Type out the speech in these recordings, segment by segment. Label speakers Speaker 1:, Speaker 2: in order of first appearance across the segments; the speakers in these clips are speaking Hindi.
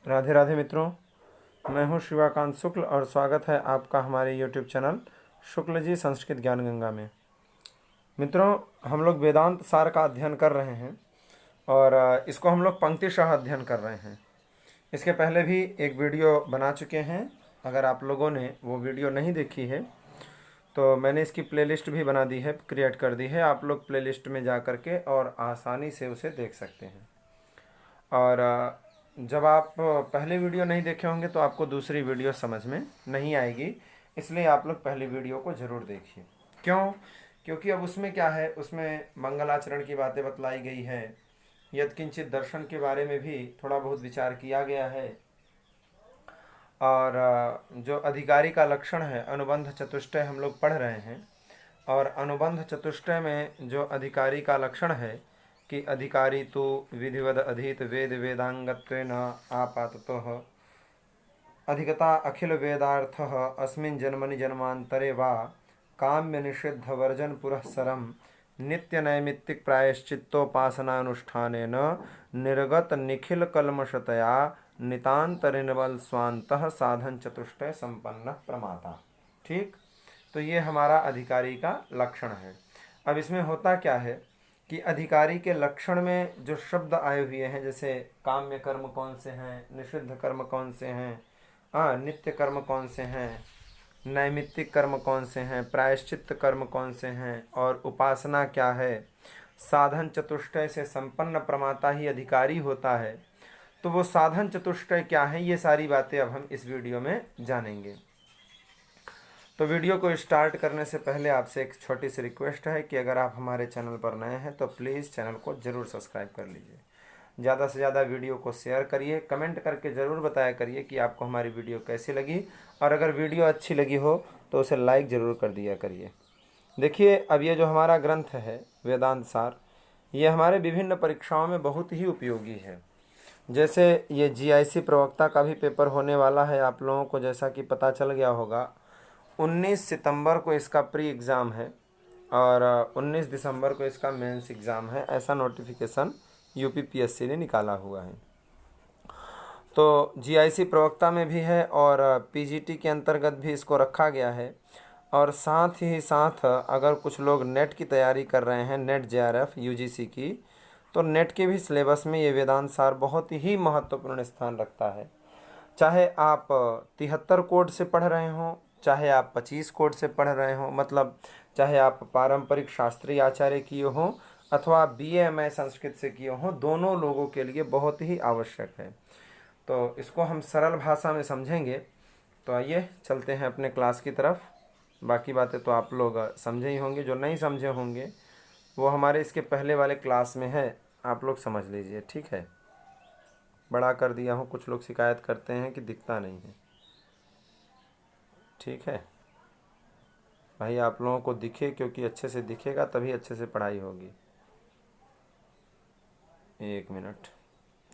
Speaker 1: राधे राधे मित्रों, मैं हूं शिवाकांत शुक्ल और स्वागत है आपका हमारे YouTube चैनल शुक्ल जी संस्कृत ज्ञान गंगा में। मित्रों, हम लोग वेदांत सार का अध्ययन कर रहे हैं और इसको हम लोग पंक्तिशः अध्ययन कर रहे हैं। इसके पहले भी एक वीडियो बना चुके हैं। अगर आप लोगों ने वो वीडियो नहीं देखी है तो मैंने इसकी प्लेलिस्ट भी बना दी है, क्रिएट कर दी है। आप लोग प्लेलिस्ट में जा कर के और आसानी से उसे देख सकते हैं। और जब आप पहले वीडियो नहीं देखे होंगे तो आपको दूसरी वीडियो समझ में नहीं आएगी, इसलिए आप लोग पहली वीडियो को ज़रूर देखिए। क्यों? क्योंकि अब उसमें क्या है, उसमें मंगलाचरण की बातें बतलाई गई है, यत्किंचित दर्शन के बारे में भी थोड़ा बहुत विचार किया गया है, और जो अधिकारी का लक्षण है, अनुबंध चतुष्टय हम लोग पढ़ रहे हैं। और अनुबंध चतुष्टय में जो अधिकारी का लक्षण है कि अधिकारी तो विधिवद अधीत वेद वेदांगत्वेन आपाततः अधिकता अखिल वेदार्थः अस्मिन् जन्मनि जन्मांतरे वा काम्य निषिद्ध वर्जन पुरःसरम नित्य नैमित्तिक प्रायश्चित्तोपासनानुष्ठानेन निर्गत निखिल कल्मषतया नितांतरिनवल स्वांतः साधन चतुष्टय संपन्न प्रमाता। ठीक, तो ये हमारा अधिकारी का लक्षण है। अब इसमें होता क्या है कि अधिकारी के लक्षण में जो शब्द आए हुए हैं, जैसे काम्य कर्म कौन से हैं, निषिद्ध कर्म कौन से हैं, नित्य कर्म कौन से हैं, नैमित्तिक कर्म कौन से हैं, प्रायश्चित्त कर्म कौन से हैं, और उपासना क्या है, साधन चतुष्टय से संपन्न प्रमाता ही अधिकारी होता है। तो वो साधन चतुष्टय क्या है, ये सारी बातें अब हम इस वीडियो में जानेंगे। तो वीडियो को स्टार्ट करने से पहले आपसे एक छोटी सी रिक्वेस्ट है कि अगर आप हमारे चैनल पर नए हैं तो प्लीज़ चैनल को ज़रूर सब्सक्राइब कर लीजिए। ज़्यादा से ज़्यादा वीडियो को शेयर करिए, कमेंट करके ज़रूर बताया करिए कि आपको हमारी वीडियो कैसी लगी, और अगर वीडियो अच्छी लगी हो तो उसे लाइक ज़रूर कर दिया करिए। देखिए, अब ये जो हमारा ग्रंथ है वेदांत सार, ये हमारे विभिन्न परीक्षाओं में बहुत ही उपयोगी है। जैसे ये GIC प्रवक्ता का भी पेपर होने वाला है, आप लोगों को जैसा कि पता चल गया होगा। 19 सितंबर को इसका प्री एग्ज़ाम है और 19 दिसंबर को इसका मेंस एग्ज़ाम है, ऐसा नोटिफिकेशन UPPSC ने निकाला हुआ है। तो GIC प्रवक्ता में भी है और PGT के अंतर्गत भी इसको रखा गया है। और साथ ही साथ अगर कुछ लोग नेट की तैयारी कर रहे हैं, नेट JRF UGC की, तो नेट के भी सिलेबस में ये वेदांत सार बहुत ही महत्वपूर्ण स्थान रखता है। चाहे आप 73 कोड से पढ़ रहे हों, चाहे आप 25 कोड से पढ़ रहे हों, मतलब चाहे आप पारंपरिक शास्त्रीय आचार्य किए हों अथवा BA MA संस्कृत से किए हों, दोनों लोगों के लिए बहुत ही आवश्यक है। तो इसको हम सरल भाषा में समझेंगे। तो आइए चलते हैं अपने क्लास की तरफ। बाकी बातें तो आप लोग समझे ही होंगे, जो नहीं समझे होंगे वो हमारे इसके पहले वाले क्लास में है, आप लोग समझ लीजिए। ठीक है, बड़ा कर दिया हूँ, कुछ लोग शिकायत करते हैं कि दिखता नहीं है। ठीक है भाई, आप लोगों को दिखे, क्योंकि अच्छे से दिखेगा तभी अच्छे से पढ़ाई होगी। एक मिनट,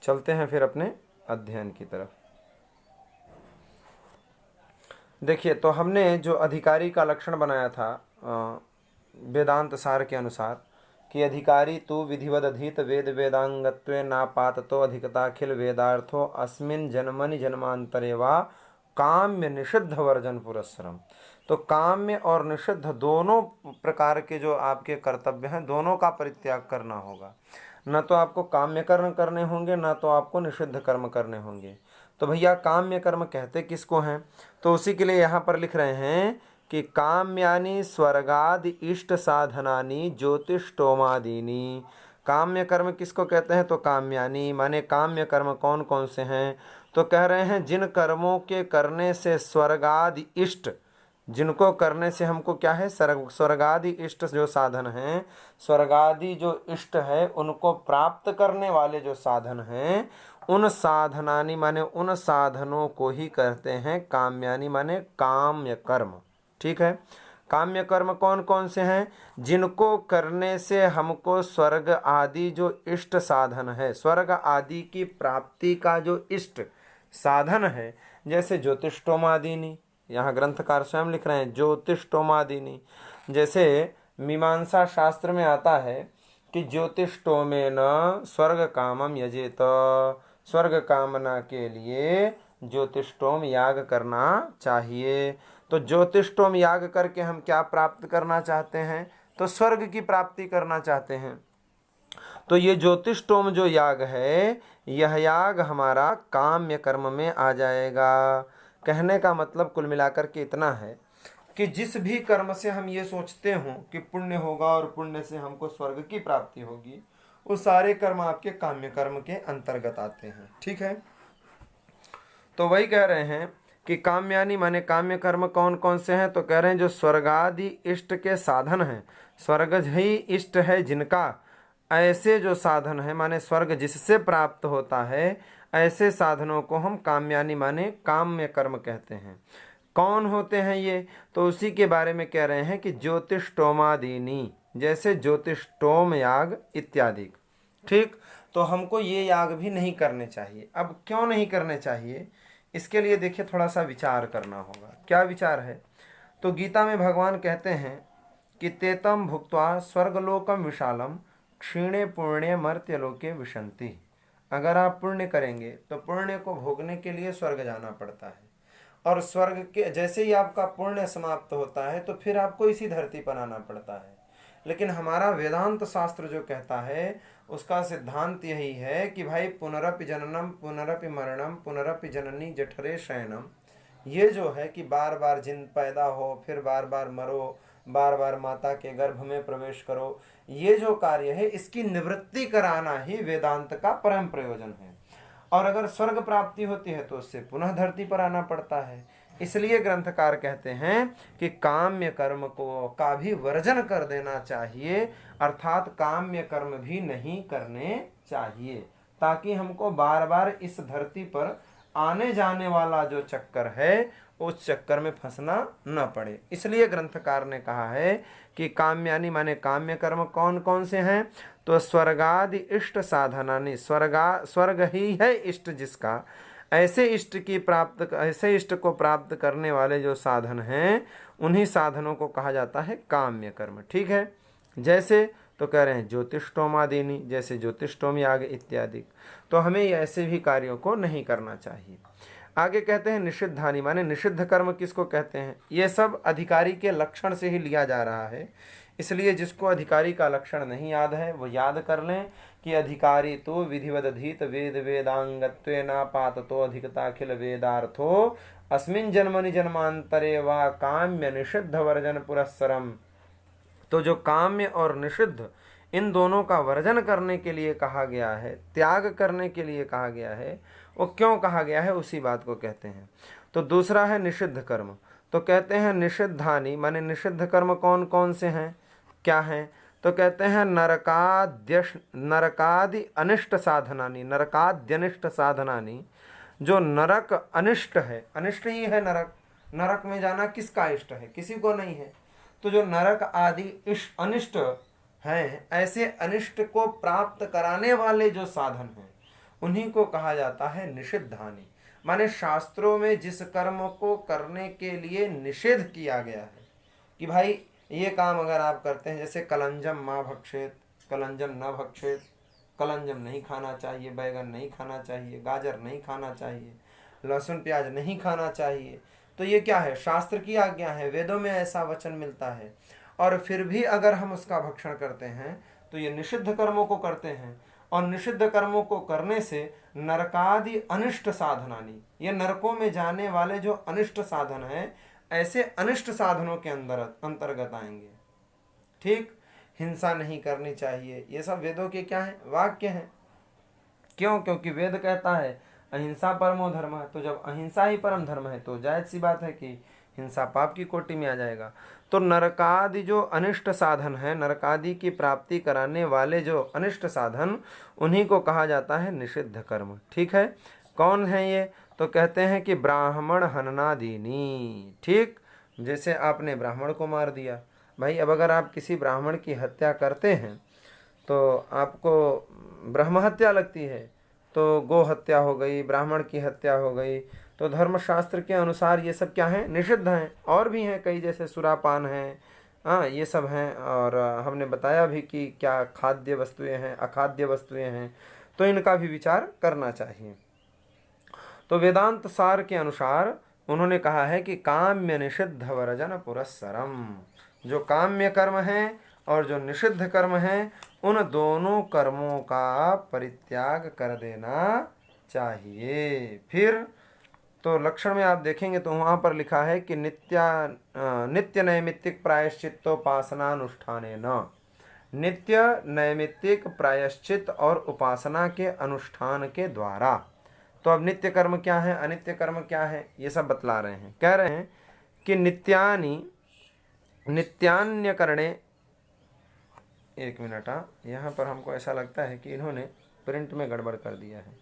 Speaker 1: चलते हैं फिर अपने अध्ययन की तरफ। देखिए, तो हमने जो अधिकारी का लक्षण बनाया था वेदांत सार के अनुसार कि अधिकारी तो विधिवद अधीत वेद वेदांगत्वे नापाततो अधिकताखिल वेदार्थो अस्मिन् जन्मनि जन्मांतरे वा काम्य निषिद्ध वर्जन पुरस्सरम। तो काम्य और निषिद्ध दोनों प्रकार के जो आपके कर्तव्य हैं, दोनों का परित्याग करना होगा। न तो आपको काम्य कर्म करने होंगे, न तो आपको निषिद्ध कर्म करने होंगे। तो भैया काम्य कर्म कहते किसको हैं? तो उसी के लिए यहाँ पर लिख रहे हैं कि काम्यानि स्वर्गादि इष्ट साधनानि ज्योतिष्टोमादीनि। काम्य कर्म किसको कहते हैं? तो काम्यानि माने काम्य कर्म कौन कौन से हैं? तो कह रहे हैं जिन कर्मों के करने से स्वर्गादि इष्ट, जिनको करने से हमको क्या है, स्वर्गादि इष्ट जो साधन हैं, स्वर्गादि जो इष्ट है उनको प्राप्त करने वाले जो साधन हैं, उन साधनानि माने उन साधनों को ही कहते हैं काम्यानि माने काम्य कर्म। ठीक है, काम्य कर्म कौन कौन से हैं? जिनको करने से हमको स्वर्ग आदि जो इष्ट साधन है, स्वर्ग आदि की प्राप्ति का जो इष्ट साधन है, जैसे ज्योतिष्टोमादीनि, यहाँ ग्रंथकार स्वयं लिख रहे हैं ज्योतिष्टोमादीनि। जैसे मीमांसा शास्त्र में आता है कि ज्योतिष्टोमेन स्वर्ग कामम यजेत, स्वर्ग कामना के लिए ज्योतिष्टोम याग करना चाहिए। तो ज्योतिष्टोम याग करके हम क्या प्राप्त करना चाहते हैं? तो स्वर्ग की प्राप्ति करना चाहते हैं। तो ये ज्योतिष्टोम जो याग है, यह याग हमारा काम्य कर्म में आ जाएगा। कहने का मतलब कुल मिलाकर के इतना है कि जिस भी कर्म से हम ये सोचते हो कि पुण्य होगा और पुण्य से हमको स्वर्ग की प्राप्ति होगी, वो सारे कर्म आपके काम्य कर्म के अंतर्गत आते हैं। ठीक है, तो वही कह रहे हैं कि काम्यानि माने काम्य कर्म कौन कौन से हैं? तो कह रहे हैं जो स्वर्गादि इष्ट के साधन हैं, स्वर्ग ही इष्ट है जिनका, ऐसे जो साधन है माने स्वर्ग जिससे प्राप्त होता है, ऐसे साधनों को हम काम्यानि माने काम्य कर्म कहते हैं। कौन होते हैं ये? तो उसी के बारे में कह रहे हैं कि ज्योतिष्टोमादीनी, जैसे ज्योतिष्टोम याग इत्यादि। ठीक, तो हमको ये याग भी नहीं करने चाहिए। अब क्यों नहीं करने चाहिए? इसके लिए देखिए थोड़ा सा विचार करना होगा। क्या विचार है? तो गीता में भगवान कहते हैं कि तेतम भुक्त्वा स्वर्गलोकम विशालम क्षीणे पुण्य मर्त्यलोके विशंति। अगर आप पुण्य करेंगे तो पुण्य को भोगने के लिए स्वर्ग जाना पड़ता है, और स्वर्ग के जैसे ही आपका पुण्य समाप्त होता है तो फिर आपको इसी धरती पर आना पड़ता है। लेकिन हमारा वेदांत शास्त्र जो कहता है, उसका सिद्धांत यही है कि भाई पुनरपि जननम पुनरपि मरणम पुनरपि जननी जठरे शयनम, ये जो है कि बार बार जिन पैदा हो, फिर बार बार मरो, बार बार माता के गर्भ में प्रवेश करो, ये जो कार्य है इसकी निवृत्ति कराना ही वेदांत का परम प्रयोजन है। और अगर स्वर्ग प्राप्ति होती है तो उससे पुनः धरती पर आना पड़ता है। इसलिए ग्रंथकार कहते हैं कि काम्य कर्म को का भी वर्जन कर देना चाहिए, अर्थात काम्य कर्म भी नहीं करने चाहिए, ताकि हमको बार बार इस धरती पर आने जाने वाला जो चक्कर है उस चक्कर में फंसना न पड़े। इसलिए ग्रंथकार ने कहा है कि काम्यानि माने काम्य कर्म कौन कौन से हैं? तो स्वर्गादि इष्ट साधनानि, स्वर्ग ही है इष्ट जिसका, ऐसे इष्ट को प्राप्त करने वाले जो साधन हैं, उन्हीं साधनों को कहा जाता है काम्य कर्म। ठीक है, जैसे तो कह रहे हैं ज्योतिष्टोमादीनी, जैसे ज्योतिष्टोम याग इत्यादि। तो हमें ऐसे भी कार्यों को नहीं करना चाहिए। आगे कहते हैं निषिद्धानि माने निषिद्ध कर्म किसको कहते हैं? ये सब अधिकारी के लक्षण से ही लिया जा रहा है। इसलिए जिसको अधिकारी का लक्षण नहीं याद है वो याद कर लें कि अधिकारी तो विधिवदधीत वेद वेदांगत्वेनापाततो अधिकताखिल वेदार्थो अस्मिन् जन्मनि जन्मांतरे वा काम्य निषिद्ध वर्जन पुरस्सरम। तो जो काम्य और निषिद्ध इन दोनों का वर्जन करने के लिए कहा गया है, त्याग करने के लिए कहा गया है, वो क्यों कहा गया है उसी बात को कहते हैं। तो दूसरा है निषिद्ध कर्म। तो कहते हैं निषिद्धानि माने निषिद्ध कर्म कौन कौन से हैं, क्या हैं? तो कहते हैं नरकादि अनिष्ट साधनानि, नरकाद्यनिष्ट साधनानि, जो नरक अनिष्ट है, अनिष्ट ही है नरक, नरक में जाना किसका इष्ट है? किसी को नहीं है। तो जो नरक आदि अनिष्ट हैं, ऐसे अनिष्ट को प्राप्त कराने वाले जो साधन हैं, उन्हीं को कहा जाता है निषिद्धानि। माने शास्त्रों में जिस कर्म को करने के लिए निषेध किया गया है कि भाई ये काम अगर आप करते हैं, जैसे कलंजम माँ भक्षेत, कलंजम न भक्षेत, कलंजम नहीं खाना चाहिए, बैगन नहीं खाना चाहिए, गाजर नहीं खाना चाहिए, लहसुन प्याज नहीं खाना चाहिए। तो ये क्या है? शास्त्र की आज्ञा है, वेदों में ऐसा वचन मिलता है। और फिर भी अगर हम उसका भक्षण करते हैं तो ये निषिद्ध कर्मों को करते हैं। और निषिद्ध कर्मों को करने से नरकादि अनिष्ट साधनानि, ये नरकों में जाने वाले जो अनिष्ट साधन हैं, ऐसे अनिष्ट साधनों के अंतर्गत आएंगे। ठीक, हिंसा नहीं करनी चाहिए, ये सब वेदों के क्या है? वाक्य हैं। क्यों? क्योंकि वेद कहता है अहिंसा परमो धर्म है। तो जब अहिंसा ही परम धर्म है तो जायज सी बात है कि हिंसा पाप की कोटि में आ जाएगा। तो नरकादि जो अनिष्ट साधन है, नरकादि की प्राप्ति कराने वाले जो अनिष्ट साधन, उन्हीं को कहा जाता है निषिद्ध कर्म। ठीक है, कौन है ये? तो कहते हैं कि ब्राह्मण हननादीनी। ठीक, जैसे आपने ब्राह्मण को मार दिया भाई, अब अगर आप किसी ब्राह्मण की हत्या करते हैं तो आपको ब्रह्म हत्या लगती है, तो गो हत्या हो गई, ब्राह्मण की हत्या हो गई। तो धर्मशास्त्र के अनुसार ये सब क्या हैं? निषिद्ध हैं। और भी हैं कई, जैसे सुरापान हैं, हाँ ये सब हैं। और हमने बताया भी कि क्या खाद्य वस्तुएं हैं, अखाद्य वस्तुएं हैं। तो इनका भी विचार करना चाहिए। तो वेदांत सार के अनुसार उन्होंने कहा है कि काम्य निषिद्ध वर्जन पुरस्सरम, जो काम्य कर्म है और जो निषिद्ध कर्म है उन दोनों कर्मों का परित्याग कर देना चाहिए। फिर तो लक्षण में आप देखेंगे तो वहाँ पर लिखा है कि नित्य नैमित्तिक प्रायश्चित्तोपासनानुष्ठाने न, नित्य नैमित्तिक प्रायश्चित और उपासना के अनुष्ठान के द्वारा। तो अब नित्य कर्म क्या है, अनित्य कर्म क्या है, ये सब बतला रहे हैं। कह रहे हैं कि नित्यान्य करणे, एक मिनट, यहाँ पर हमको ऐसा लगता है कि इन्होंने प्रिंट में गड़बड़ कर दिया है।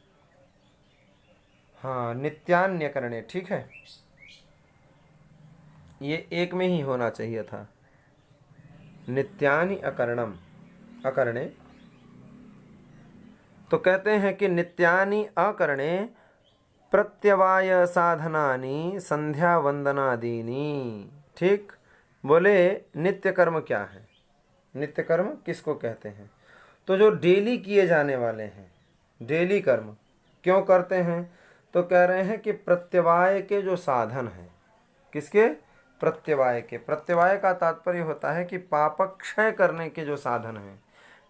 Speaker 1: हाँ, नित्यान्य करणे, ठीक है, ये एक में ही होना चाहिए था, नित्यानि अकरणे। तो कहते हैं कि नित्यानि अकरणे प्रत्यवाय साधनानि संध्या वंदनादीनी। ठीक, बोले नित्य कर्म क्या है, नित्य कर्म किसको कहते हैं? तो जो डेली किए जाने वाले हैं, डेली कर्म क्यों करते हैं? तो कह रहे हैं कि प्रत्यवाय के जो साधन हैं, किसके? प्रत्यवाय के। प्रत्यवाय का तात्पर्य होता है कि पापक्षय करने के जो साधन हैं,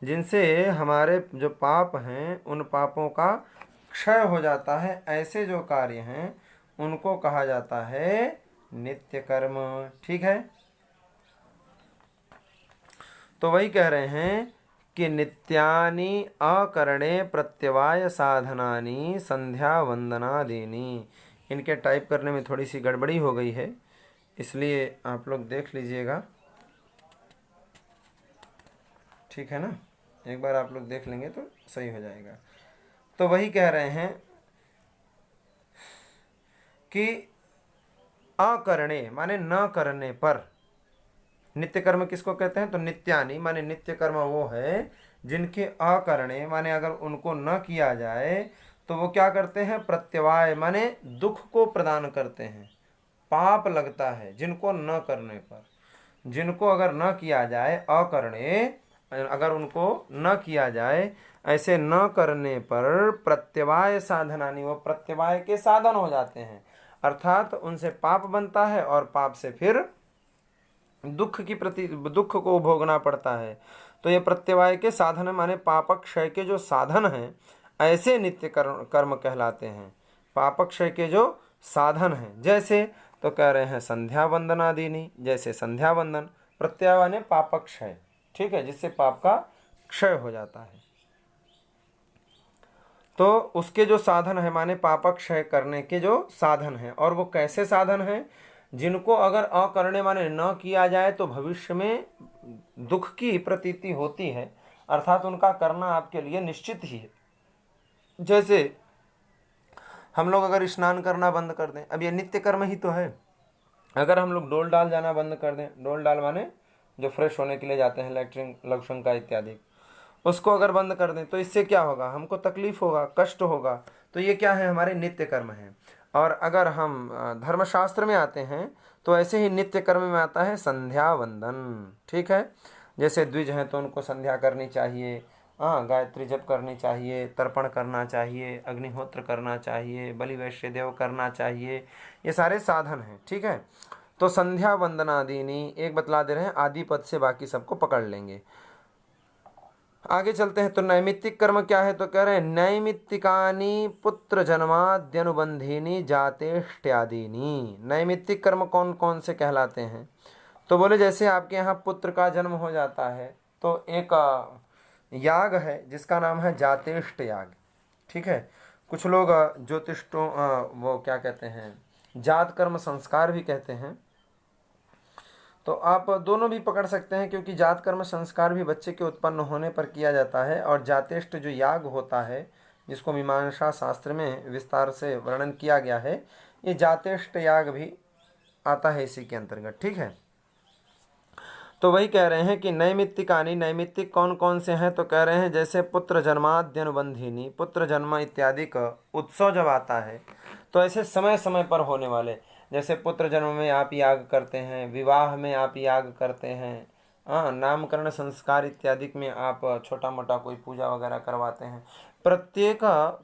Speaker 1: जिनसे हमारे जो पाप हैं उन पापों का क्षय हो जाता है, ऐसे जो कार्य हैं उनको कहा जाता है नित्य कर्म। ठीक है, तो वही कह रहे हैं कि नित्यानि अकरणे प्रत्यवाय साधनानि संध्या वंदनादीनि। इनके टाइप करने में थोड़ी सी गड़बड़ी हो गई है, इसलिए आप लोग देख लीजिएगा, ठीक है ना, एक बार आप लोग देख लेंगे तो सही हो जाएगा। तो वही कह रहे हैं कि अकरणे माने न करने पर। नित्य कर्म किसको कहते हैं? तो नित्यानि माने नित्य कर्म वो है जिनके अकरणे माने अगर उनको न किया जाए तो वो क्या करते हैं? प्रत्यवाय माने दुख को प्रदान करते हैं, पाप लगता है जिनको न करने पर। जिनको अगर न किया जाए, अकरणे अगर उनको न किया जाए, ऐसे न करने पर प्रत्यवाय साधनानि, वो प्रत्यवाय के साधन हो जाते हैं, अर्थात उनसे पाप बनता है और पाप से फिर दुख को भोगना पड़ता है। तो ये प्रत्यवाय के साधन माने पापक्षय के जो साधन हैं, ऐसे नित्य कर्म कहलाते हैं, पापक्षय के जो साधन हैं। जैसे तो कह रहे हैं संध्या वंदनादीनी, जैसे संध्या वंदन, प्रत्यवाय ने पापक्षय, ठीक है, जिससे पाप का क्षय हो जाता है। तो उसके जो साधन है माने पापक्षय करने के जो साधन हैं, और वो कैसे साधन हैं? जिनको अगर अकरणे माने न किया जाए तो भविष्य में दुख की प्रतीति होती है, अर्थात उनका करना आपके लिए निश्चित ही है। जैसे हम लोग अगर स्नान करना बंद कर दें, अब ये नित्य कर्म ही तो है। अगर हम लोग डोल डाल जाना बंद कर दें, डोल डाल माने जो फ्रेश होने के लिए जाते हैं, लैट्रिन, लघुशंका इत्यादि, उसको अगर बंद कर दें तो इससे क्या होगा? हमको तकलीफ होगा, कष्ट होगा। तो ये क्या है? हमारे नित्य कर्म हैं। और अगर हम धर्मशास्त्र में आते हैं तो ऐसे ही नित्य कर्म में आता है संध्या वंदन। ठीक है, जैसे द्विज हैं तो उनको संध्या करनी चाहिए, गायत्री जप करनी चाहिए, तर्पण करना चाहिए, अग्निहोत्र करना चाहिए, बलि वैश्य देव करना चाहिए, ये सारे साधन हैं। ठीक है, तो संध्या वंदनादीनी एक बतला दे रहे हैं, आदि पद से बाकी सबको पकड़ लेंगे। आगे चलते हैं। तो नैमित्तिक कर्म क्या है? तो कह रहे हैं नैमित्तिकानि पुत्र जन्माद्यनुबंधीनि जातेष्ट्यादीनि। नैमित्तिक कर्म कौन कौन से कहलाते हैं? तो बोले जैसे आपके यहाँ पुत्र का जन्म हो जाता है तो एक याग है जिसका नाम है जातेष्ट याग। ठीक है, कुछ लोग ज्योतिषों वो क्या कहते हैं, जात कर्म संस्कार भी कहते हैं। तो आप दोनों भी पकड़ सकते हैं, क्योंकि जात कर्म संस्कार भी बच्चे के उत्पन्न होने पर किया जाता है। और जातेष्ट जो याग होता है, जिसको मीमांसा शास्त्र में विस्तार से वर्णन किया गया है, ये जातेष्ट याग भी आता है इसी के अंतर्गत। ठीक है, तो वही कह रहे हैं कि नैमित्तिकानि, नैमित्तिक कौन कौन से हैं? तो कह रहे हैं जैसे पुत्र जन्माद्यनुबंधीनि, पुत्र जन्म इत्यादि का उत्सव जब आता है तो ऐसे समय समय पर होने वाले, जैसे पुत्र जन्म में आप याग करते हैं, विवाह में आप याग करते हैं, नामकरण संस्कार इत्यादि में आप छोटा मोटा कोई पूजा वगैरह करवाते हैं। प्रत्येक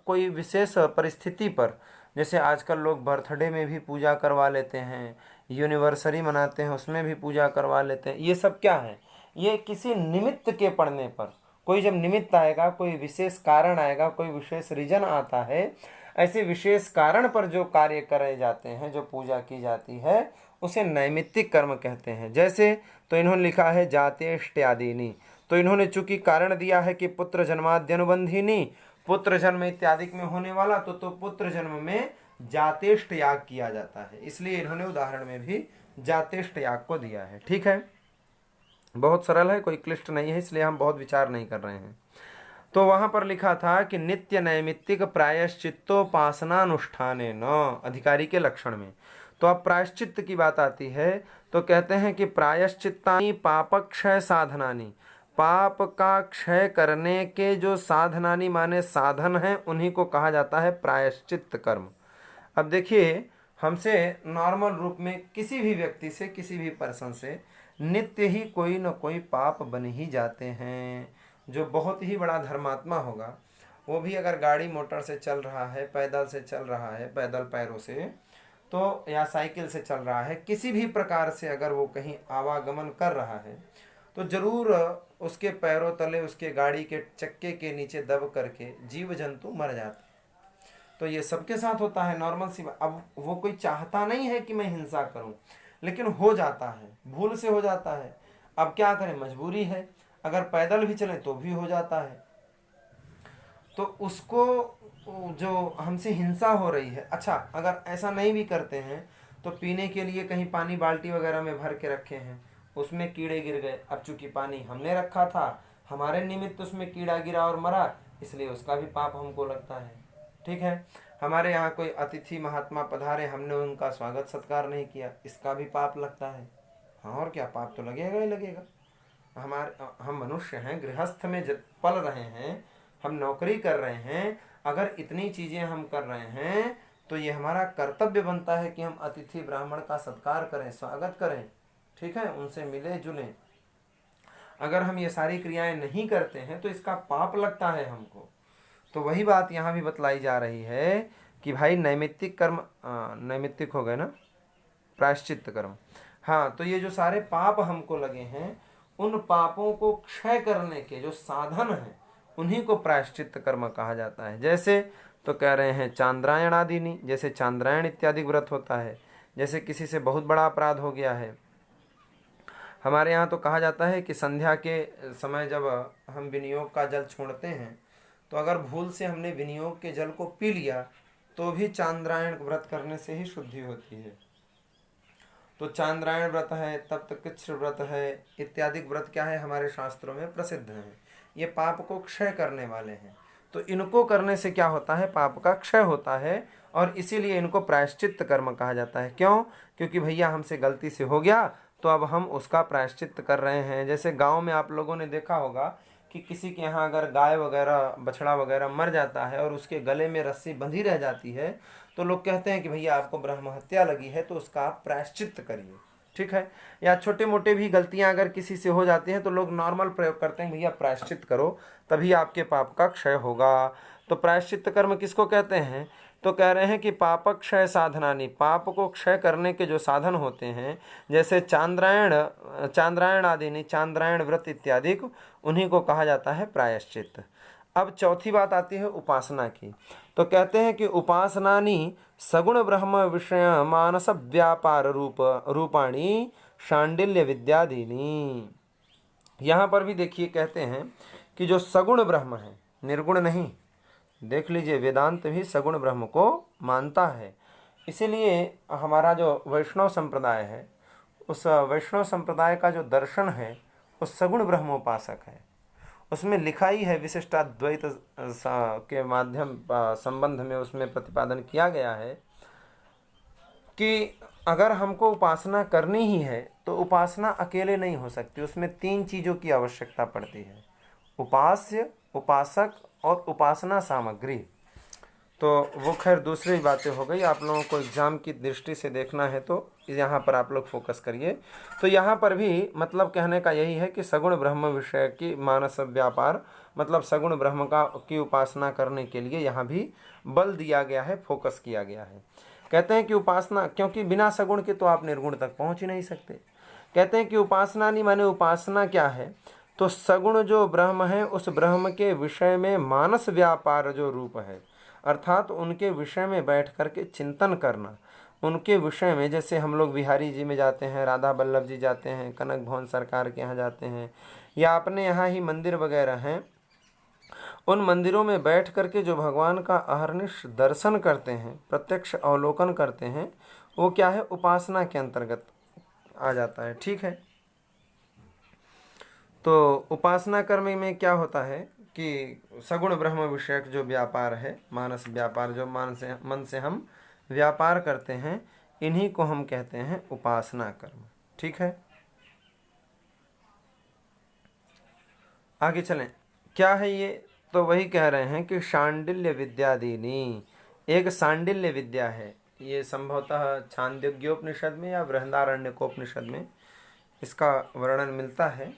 Speaker 1: कोई विशेष परिस्थिति पर, जैसे आजकल लोग बर्थडे में भी पूजा करवा लेते हैं, यूनिवर्सरी मनाते हैं उसमें भी पूजा करवा लेते हैं। ये सब क्या है? ये किसी निमित्त के पड़ने पर, कोई जब निमित्त आएगा, कोई विशेष कारण आएगा, कोई विशेष रीजन आता है, ऐसे विशेष कारण पर जो कार्य करे जाते हैं, जो पूजा की जाती है, उसे नैमित्तिक कर्म कहते हैं। जैसे तो इन्होंने लिखा है जातेष्ट्यादिनी, तो इन्होंने चूंकि कारण दिया है कि पुत्र जन्माद्यनुबंधिनी, पुत्र जन्म इत्यादि में होने वाला, तो पुत्र जन्म में जातेष्ट याग किया जाता है, इसलिए इन्होंने उदाहरण में भी जातेष्ट याग को दिया है। ठीक है, बहुत सरल है, कोई क्लिष्ट नहीं है, इसलिए हम बहुत विचार नहीं कर रहे हैं। तो वहां पर लिखा था कि नित्य नैमित्तिक प्रायश्चित्तोपासनानुष्ठाने न, अधिकारी के लक्षण में। तो अब प्रायश्चित्त की बात आती है, तो कहते हैं कि प्रायश्चित्तानि पापक्षय साधनानि, पाप का क्षय करने के जो साधनानि माने साधन हैं, उन्हीं को कहा जाता है प्रायश्चित्त कर्म। अब देखिए, हमसे नॉर्मल रूप में किसी भी व्यक्ति से, किसी भी पर्सन से नित्य ही कोई न कोई पाप बन ही जाते हैं। जो बहुत ही बड़ा धर्मात्मा होगा, वो भी अगर गाड़ी मोटर से चल रहा है, पैदल से चल रहा है, पैदल पैरों से, तो या साइकिल से चल रहा है, किसी भी प्रकार से अगर वो कहीं आवागमन कर रहा है, तो जरूर उसके पैरों तले, उसके गाड़ी के चक्के के नीचे दब करके जीव जंतु मर जाते हैं। तो ये सबके साथ होता है, नॉर्मल सी बात। अब वो कोई चाहता नहीं है कि मैं हिंसा करूं, लेकिन हो जाता है, भूल से हो जाता है। अब क्या करें, मजबूरी है, अगर पैदल भी चले तो भी हो जाता है। तो उसको जो हमसे हिंसा हो रही है, अच्छा अगर ऐसा नहीं भी करते हैं तो पीने के लिए कहीं पानी बाल्टी वगैरह में भर के रखे हैं, उसमें कीड़े गिर गए, अब चूंकि पानी हमने रखा था, हमारे निमित्त उसमें कीड़ा गिरा और मरा, इसलिए उसका भी पाप हमको लगता है। ठीक है, हमारे यहाँ कोई अतिथि महात्मा पधारे, हमने उनका स्वागत सत्कार नहीं किया, इसका भी पाप लगता है। हाँ, और क्या, पाप तो लगेगा ही लगेगा। हम मनुष्य हैं, गृहस्थ में पल रहे हैं, हम नौकरी कर रहे हैं, अगर इतनी चीजें हम कर रहे हैं तो ये हमारा कर्तव्य बनता है कि हम अतिथि ब्राह्मण का सत्कार करें, स्वागत करें। ठीक है, उनसे मिले जुले। अगर हम ये सारी क्रियाएं नहीं करते हैं तो इसका पाप लगता है हमको। तो वही बात यहाँ भी बतलाई जा रही है कि भाई नैमित्तिक कर्म, नैमित्तिक हो गए ना, प्रायश्चित्त कर्म। हाँ, तो ये जो सारे पाप हमको लगे हैं, उन पापों को क्षय करने के जो साधन हैं, उन्हीं को प्रायश्चित्त कर्म कहा जाता है। जैसे तो कह रहे हैं चांद्रायण आदि नहीं, जैसे चांद्रायण इत्यादि व्रत होता है। जैसे किसी से बहुत बड़ा अपराध हो गया है, हमारे यहाँ तो कहा जाता है कि संध्या के समय जब हम विनियोग का जल छोड़ते हैं, तो अगर भूल से हमने विनियोग के जल को पी लिया तो भी चांद्रायण व्रत करने से ही शुद्धि होती है। तो चांद्रायण व्रत है, तप्तकृच्छ्र व्रत है, इत्यादि व्रत क्या है, हमारे शास्त्रों में प्रसिद्ध हैं। ये पाप को क्षय करने वाले हैं, तो इनको करने से क्या होता है, पाप का क्षय होता है, और इसीलिए इनको प्रायश्चित्त कर्म कहा जाता है। क्यों? क्योंकि भैया हमसे गलती से हो गया, तो अब हम उसका प्रायश्चित्त कर रहे हैं। जैसे गांव में आप लोगों ने देखा होगा कि किसी के यहाँ अगर गाय वगैरह, बछड़ा वगैरह मर जाता है और उसके गले में रस्सी बंधी रह जाती है, तो लोग कहते हैं कि भैया आपको ब्रह्म हत्या लगी है, तो उसका आप प्रायश्चित्त करिए। ठीक है, या छोटे मोटे भी गलतियां अगर किसी से हो जाती हैं तो लोग नॉर्मल प्रयोग करते हैं, भैया प्रायश्चित्त करो, तभी आपके पाप का क्षय होगा। तो प्रायश्चित्त कर्म किसको कहते हैं? तो कह रहे हैं कि पाप क्षय साधनानि, पाप को क्षय करने के जो साधन होते हैं, जैसे चांद्रायण आदि नहीं, चांद्रायण व्रत इत्यादि, उन्हीं को कहा जाता है प्रायश्चित्त। अब चौथी बात आती है उपासना की। तो कहते हैं कि उपासनानि सगुण ब्रह्म विषय मानस व्यापार रूपाणी शांडिल्य विद्यादीनी। यहाँ पर भी देखिए कहते हैं कि जो सगुण ब्रह्म है, निर्गुण नहीं, देख लीजिए वेदांत भी सगुण ब्रह्म को मानता है। इसीलिए हमारा जो वैष्णव संप्रदाय है, उस वैष्णव संप्रदाय का जो दर्शन है वो सगुण ब्रह्मोपासक है। उसमें लिखा ही है, विशिष्टाद्वैत के माध्यम संबंध में उसमें प्रतिपादन किया गया है कि अगर हमको उपासना करनी ही है तो उपासना अकेले नहीं हो सकती, उसमें 3 चीज़ों की आवश्यकता पड़ती है, उपास्य, उपासक और उपासना सामग्री। तो वो खैर दूसरी बातें हो गई, आप लोगों को एग्ज़ाम की दृष्टि से देखना है तो यहाँ पर आप लोग फोकस करिए। तो यहाँ पर भी मतलब कहने का यही है कि सगुण ब्रह्म विषय की मानस व्यापार, मतलब सगुण ब्रह्म की उपासना करने के लिए यहाँ भी बल दिया गया है, फोकस किया गया है। कहते हैं कि उपासना, क्योंकि बिना सगुण के तो आप निर्गुण तक पहुँच ही नहीं सकते। कहते हैं कि उपासना नहीं माने उपासना क्या है, तो सगुण जो ब्रह्म है उस ब्रह्म के विषय में मानस व्यापार जो रूप है, अर्थात उनके विषय में बैठ कर के चिंतन करना, उनके विषय में, जैसे हम लोग बिहारी जी में जाते हैं, राधा वल्लभ जी जाते हैं, कनक भवन सरकार के यहाँ जाते हैं, या अपने यहाँ ही मंदिर वगैरह हैं, उन मंदिरों में बैठ कर के जो भगवान का अहर्निश दर्शन करते हैं, प्रत्यक्ष अवलोकन करते हैं, वो क्या है, उपासना के अंतर्गत आ जाता है। ठीक है, तो उपासना कर्म में क्या होता है कि सगुण ब्रह्म विषयक जो व्यापार है, मानस व्यापार, जो मन से हम व्यापार करते हैं, इन्हीं को हम कहते हैं उपासना कर्म। ठीक है, आगे चलें। क्या है ये, तो वही कह रहे हैं कि शांडिल्य विद्यादीनी, एक सांडिल्य विद्या है। ये संभवतः छांदोग्योपनिषद में या बृहदारण्यकोपनिषद में इसका वर्णन मिलता है।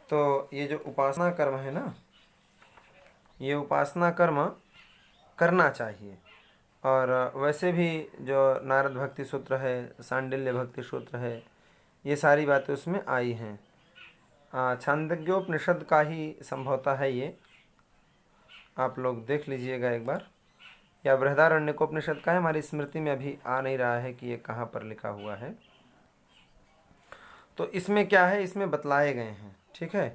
Speaker 1: तो ये जो उपासना कर्म है ना, ये उपासना कर्म करना चाहिए। और वैसे भी जो नारद भक्ति सूत्र है, सांडिल्य भक्ति सूत्र है, ये सारी बातें उसमें आई हैं। छांदोग्योपनिषद का ही संभवतः है ये, आप लोग देख लीजिएगा एक बार, या बृहदारण्यकोपनिषद का है, हमारी स्मृति में अभी आ नहीं रहा है कि ये कहाँ पर लिखा हुआ है। तो इसमें क्या है, इसमें बतलाए गए हैं। ठीक है,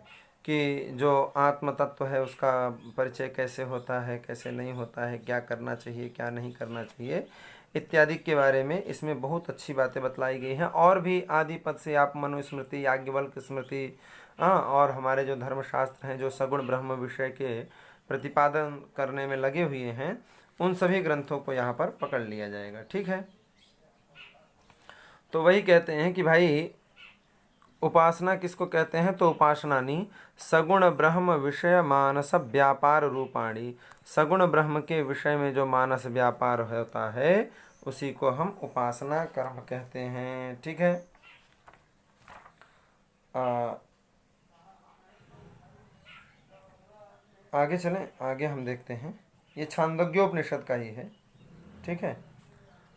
Speaker 1: कि जो आत्म तत्व है उसका परिचय कैसे होता है, कैसे नहीं होता है, क्या करना चाहिए, क्या नहीं करना चाहिए, इत्यादि के बारे में इसमें बहुत अच्छी बातें बतलाई गई हैं। और भी आदि पद से आप मनुस्मृति, याज्ञवल्क्य स्मृति, और हमारे जो धर्मशास्त्र हैं जो सगुण ब्रह्म विषय के प्रतिपादन करने में लगे हुए हैं, उन सभी ग्रंथों को यहाँ पर पकड़ लिया जाएगा। ठीक है, तो वही कहते हैं कि भाई उपासना किसको कहते हैं, तो उपासनानी सगुण ब्रह्म विषय मानस व्यापार रूपाणी, सगुण ब्रह्म के विषय में जो मानस व्यापार होता है उसी को हम उपासना कर्म कहते हैं। ठीक है, आगे चलें, आगे हम देखते हैं। ये छांदोग्योपनिषद का ही है। ठीक है,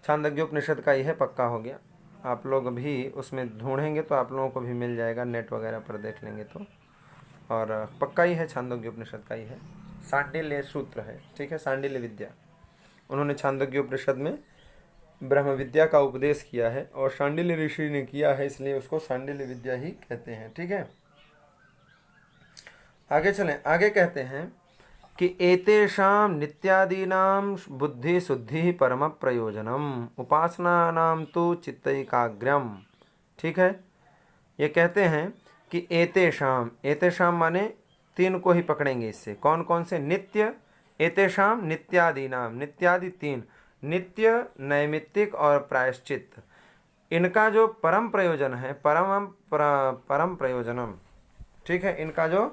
Speaker 1: छांदोग्योपनिषद का ही है, पक्का हो गया। आप लोग भी उसमें ढूंढेंगे तो आप लोगों को भी मिल जाएगा, नेट वगैरह पर देख लेंगे तो, और पक्का ही है, छांदोग्योपनिषद का ही है, सांडिल्य सूत्र है। ठीक है, सांडिल्य विद्या, उन्होंने छांदोग्योपनिषद में ब्रह्म विद्या का उपदेश किया है और सांडिल्य ऋषि ने किया है, इसलिए उसको सांडिल्य विद्या ही कहते हैं। ठीक है, आगे चलें। आगे कहते हैं कि एतेषां नित्यादीनां बुद्धि शुद्धि परम प्रयोजनम उपासनानां तो चित्तैकाग्र्यम। ठीक है, ये कहते हैं कि एतेषां माने तीन को ही पकड़ेंगे इससे, कौन कौन से, नित्य, एतेषां नित्यादीनां, नित्यादि तीन, नित्य, नैमित्तिक और प्रायश्चित, इनका जो परम प्रयोजन है, परम प्रयोजनम। ठीक है, इनका जो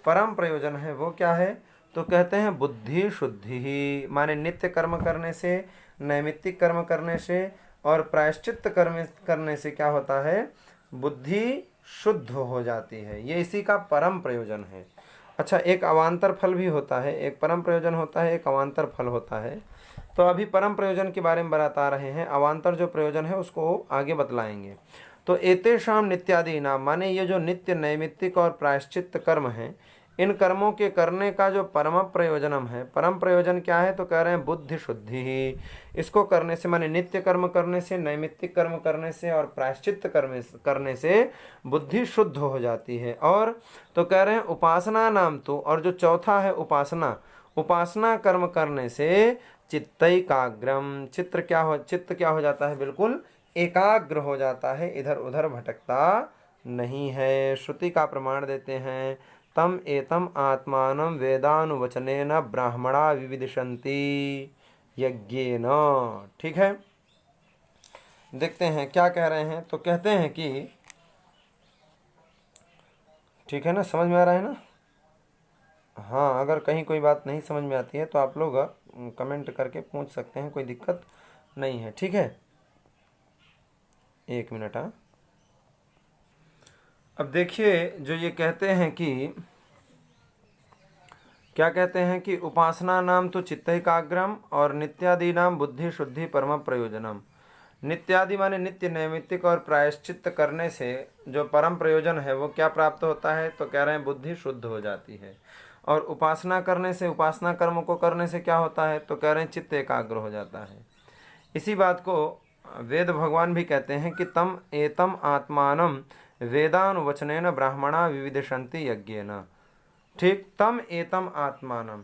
Speaker 1: परम प्रयोजन है वो क्या है, तो कहते हैं बुद्धि शुद्धि ही, माने नित्य कर्म करने से, नैमित्तिक कर्म करने से और प्रायश्चित कर्म करने से क्या होता है, बुद्धि शुद्ध हो जाती है। ये इसी का परम प्रयोजन है। अच्छा, एक अवान्तर फल भी होता है, एक परम प्रयोजन होता है, एक अवान्तर फल होता है। तो अभी परम प्रयोजन के बारे में बता रहे हैं, अवान्तर जो प्रयोजन है उसको आगे बतलाएंगे। तो एतेषां नित्यादि नाम, माने ये जो नित्य, नैमित्तिक और प्रायश्चित कर्म हैं, इन कर्मों के करने का जो परम प्रयोजनम है, परम प्रयोजन क्या है, तो कह रहे हैं बुद्धि शुद्धि ही। इसको करने से, माने नित्य कर्म करने से, नैमित्तिक कर्म करने से और प्रायश्चित कर्म करने से बुद्धि शुद्ध हो जाती है। और तो कह रहे हैं उपासना नाम तो, और जो चौथा है उपासना, उपासना कर्म करने से चित्तैकाग्र्यम, चित्त क्या हो जाता है, बिल्कुल एकाग्र हो जाता है, इधर उधर भटकता नहीं है। श्रुति का प्रमाण देते हैं, तम एतम आत्मानं वेदानुवचनेन ब्राह्मणा विविदिशन्ति यज्ञेन। ठीक है, देखते हैं क्या कह रहे हैं। तो कहते हैं कि, ठीक है ना, समझ में आ रहा है ना, हाँ, अगर कहीं कोई बात नहीं समझ में आती है तो आप लोग कमेंट करके पूछ सकते हैं, कोई दिक्कत नहीं है। ठीक है, 1 मिनट। हाँ, अब देखिए जो ये कहते हैं कि क्या कहते हैं कि उपासना नाम तो चित्त एकाग्रम और नित्यादि नाम बुद्धि शुद्धि परम प्रयोजनम। नित्यादि माने नित्य नैमित्तिक और प्रायश्चित करने से जो परम प्रयोजन है वो क्या प्राप्त होता है, तो कह रहे हैं बुद्धि शुद्ध हो जाती है। और उपासना करने से, उपासना कर्म को करने से क्या होता है, तो कह रहे हैं चित्त एकाग्र हो जाता है। इसी बात को वेद भगवान भी कहते हैं कि तम एतम आत्मानम वेदानुवचनेन ब्राह्मणा विविदिशन्ति यज्ञेन। ठीक, तम एतम आत्मानम,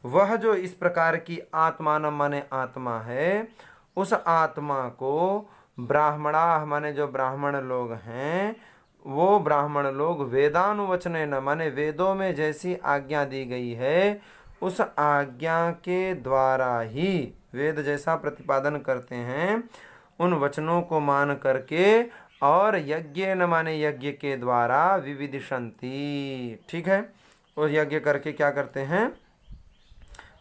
Speaker 1: वह जो इस प्रकार की आत्मानम माने आत्मा है, उस आत्मा को ब्राह्मणा माने जो ब्राह्मण लोग हैं, वो ब्राह्मण लोग वेदानुवचनेन माने वेदों में जैसी आज्ञा दी गई है उस आज्ञा के द्वारा ही, वेद जैसा प्रतिपादन करते हैं उन वचनों को मान करके, और यज्ञ न माने यज्ञ के द्वारा विविदिशन्ति। ठीक है, और यज्ञ करके क्या करते हैं,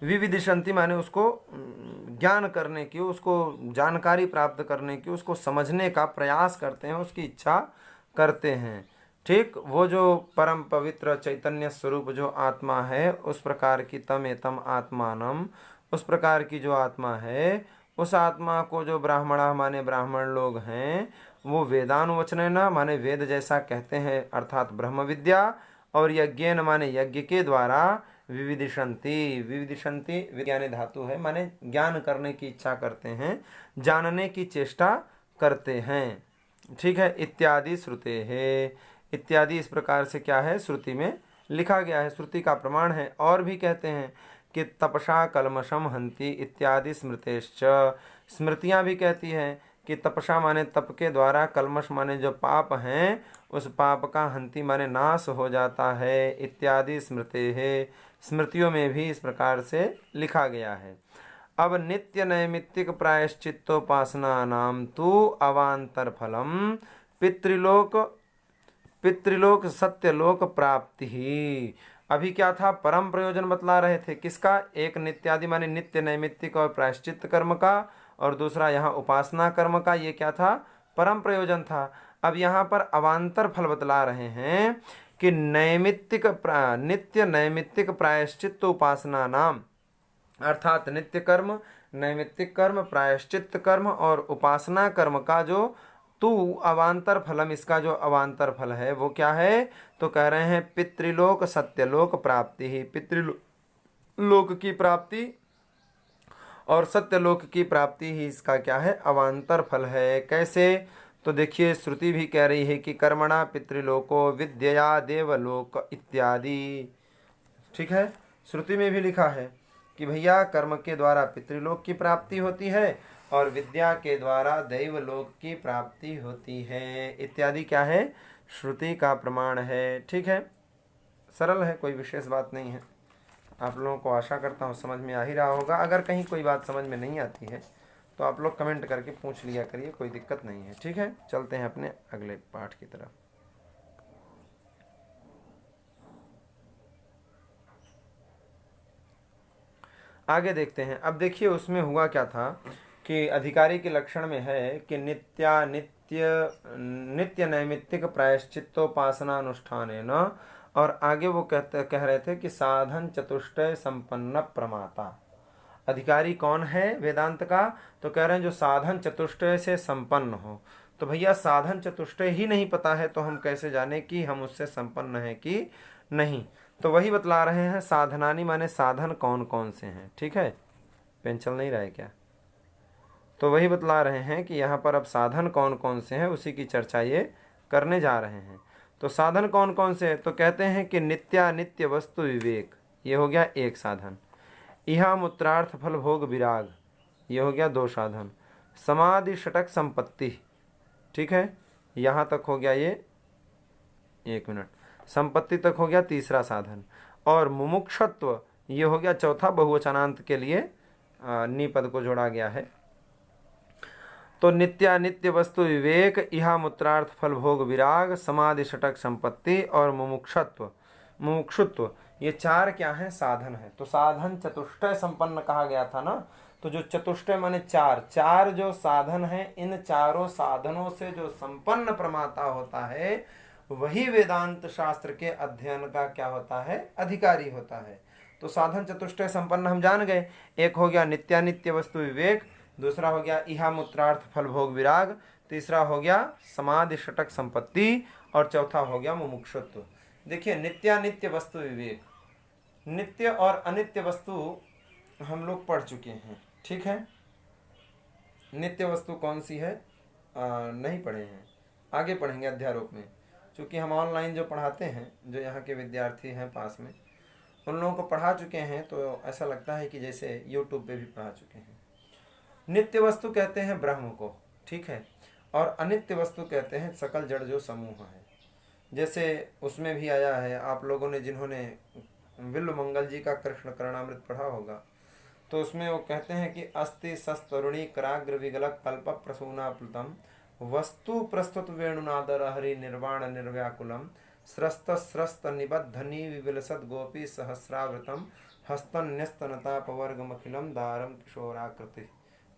Speaker 1: विविदिशन्ति माने उसको ज्ञान करने की, उसको जानकारी प्राप्त करने की, उसको समझने का प्रयास करते हैं, उसकी इच्छा करते हैं। ठीक, वो जो परम पवित्र चैतन्य स्वरूप जो आत्मा है, उस प्रकार की तम एतम आत्मानम, उस प्रकार की जो आत्मा है, उस आत्मा को जो ब्राह्मणा माने ब्राह्मण लोग हैं, वो वेदानुवचनेन माने वेद जैसा कहते हैं अर्थात ब्रह्म विद्या, और यज्ञेन माने यज्ञ के द्वारा विविदिशन्ति, विविदिशन्ति विज्ञानी धातु है, माने ज्ञान करने की इच्छा करते हैं, जानने की चेष्टा करते हैं। ठीक है, इत्यादि श्रुते है, इत्यादि इस प्रकार से क्या है, श्रुति में लिखा गया है, श्रुति का प्रमाण है। और भी कहते हैं कि तपसा कलमशम हंति इत्यादि स्मृतेश्च, स्मृतियाँ भी कहती हैं कि तपसा माने तप के द्वारा, कलमश माने जो पाप हैं उस पाप का, हंति माने नाश हो जाता है, इत्यादि स्मृते है, स्मृतियों में भी इस प्रकार से लिखा गया है। अब नित्य नैमित्तिक प्रायश्चित्तोपासना नाम तु अवांतर फलम पितृलोक, पितृलोक सत्यलोक प्राप्ति ही। अभी क्या था, परम प्रयोजन बतला रहे थे किसका, एक नित्यादि माने नित्य नैमित्तिक और प्रायश्चित कर्म का, और दूसरा यहाँ उपासना कर्म का, ये क्या था, परम प्रयोजन था। अब यहाँ पर अवांतर फल बतला रहे हैं कि नैमित्तिक नित्य नैमित्तिक प्रायश्चित उपासना नाम, अर्थात नित्य कर्म, नैमित्तिक कर्म, प्रायश्चित कर्म और उपासना कर्म का जो तू अवांतर फलम, इसका जो अवांतर फल है वो क्या है, तो कह रहे हैं पितृलोक सत्यलोक प्राप्ति ही, पितृलोक की प्राप्ति और सत्यलोक की प्राप्ति ही इसका क्या है, अवांतर फल है। कैसे, तो देखिए श्रुति भी कह रही है कि कर्मणा पितृलोको विद्यया देवलोक इत्यादि। ठीक है, श्रुति में भी लिखा है कि भैया कर्म के द्वारा पितृलोक की प्राप्ति होती है और विद्या के द्वारा दैवलोक की प्राप्ति होती है, इत्यादि क्या है, श्रुति का प्रमाण है। ठीक है, सरल है, कोई विशेष बात नहीं है। आप लोगों को आशा करता हूँ समझ में आ ही रहा होगा। अगर कहीं कोई बात समझ में नहीं आती है तो आप लोग कमेंट करके पूछ लिया करिए, कोई दिक्कत नहीं है। ठीक है, चलते हैं अपने अगले पाठ की तरफ। आगे देखते हैं। अब देखिए उसमें हुआ क्या था कि अधिकारी के लक्षण में है कि नित्य नैमित्तिक प्रायश्चित्तोपासनानुष्ठानेन, और आगे वो कह रहे थे कि साधन चतुष्टय संपन्न प्रमाता। अधिकारी कौन है वेदांत का, तो कह रहे हैं जो साधन चतुष्टय से संपन्न हो। तो भैया साधन चतुष्टय ही नहीं पता है तो हम कैसे जाने कि हम उससे संपन्न हैं कि नहीं। तो वही बतला रहे हैं, साधनानी माने साधन कौन कौन से हैं। ठीक है, पेन चल नहीं रहा है क्या, तो वही बतला रहे हैं कि यहाँ पर अब साधन कौन कौन से हैं उसी की चर्चा ये करने जा रहे हैं। तो साधन कौन कौन से, तो कहते हैं कि नित्यानित्य वस्तु विवेक, ये हो गया एक साधन। इहा मूत्रार्थ फल भोग विराग, ये हो गया दो साधन। समाधि षटक संपत्ति, ठीक है, यहाँ तक हो गया ये, 1 मिनट, संपत्ति तक हो गया तीसरा साधन। और मुमुक्षत्व ये हो गया चौथा, बहुवचनांत के लिए निपद को जोड़ा गया है। तो नित्यानित्य वस्तु विवेक, इहा मूत्रार्थ फल भोग विराग, समाधि षटक संपत्ति और मुमुक्षुत्व, ये चार क्या है? साधन है। तो साधन चतुष्टय संपन्न कहा गया था ना। तो जो चतुष्टय माने चार, चार जो साधन है, इन चारों साधनों से जो संपन्न प्रमाता होता है वही वेदांत शास्त्र के अध्ययन का क्या होता है? अधिकारी होता है। तो साधन चतुष्टय संपन्न हम जान गए। एक हो गया नित्यानित्य वस्तु विवेक, दूसरा हो गया इहा मूत्रार्थ फल भोग विराग, तीसरा हो गया समाधि षटक संपत्ति, और चौथा हो गया मुमुक्षुत्व। देखिए नित्यानित्य वस्तु विवेक, नित्य और अनित्य वस्तु हम लोग पढ़ चुके हैं, ठीक है। नित्य वस्तु कौन सी है नहीं पढ़े हैं, आगे पढ़ेंगे अध्यारोप में। चूँकि हम ऑनलाइन जो पढ़ाते हैं, जो यहाँ के विद्यार्थी हैं पास में, उन लोगों को पढ़ा चुके हैं, तो ऐसा लगता है कि जैसे यूट्यूब पे भी पढ़ा चुके हैं। नित्य वस्तु कहते हैं ब्रह्म को, ठीक है, और अनित्य वस्तु कहते हैं सकल जड़ जो समूह है। जैसे उसमें भी आया है, आप लोगों ने जिन्होंने विल्व मंगल जी का कृष्ण करणामृत पढ़ा होगा, तो उसमें वो कहते हैं कि अस्ति सस्तरुणी कराग्र विगलक कल्प प्रसूना प्लुतम वस्तु प्रस्तुत वेणुनादर हरि निर्वाण निर्व्याकुलम स्रस्त स्रस्त निबद्धनी विविलसद गोपी सहस्रावृतम हस्तन्यस्तनतापवर्गमखिलम दारम किशोराकृति।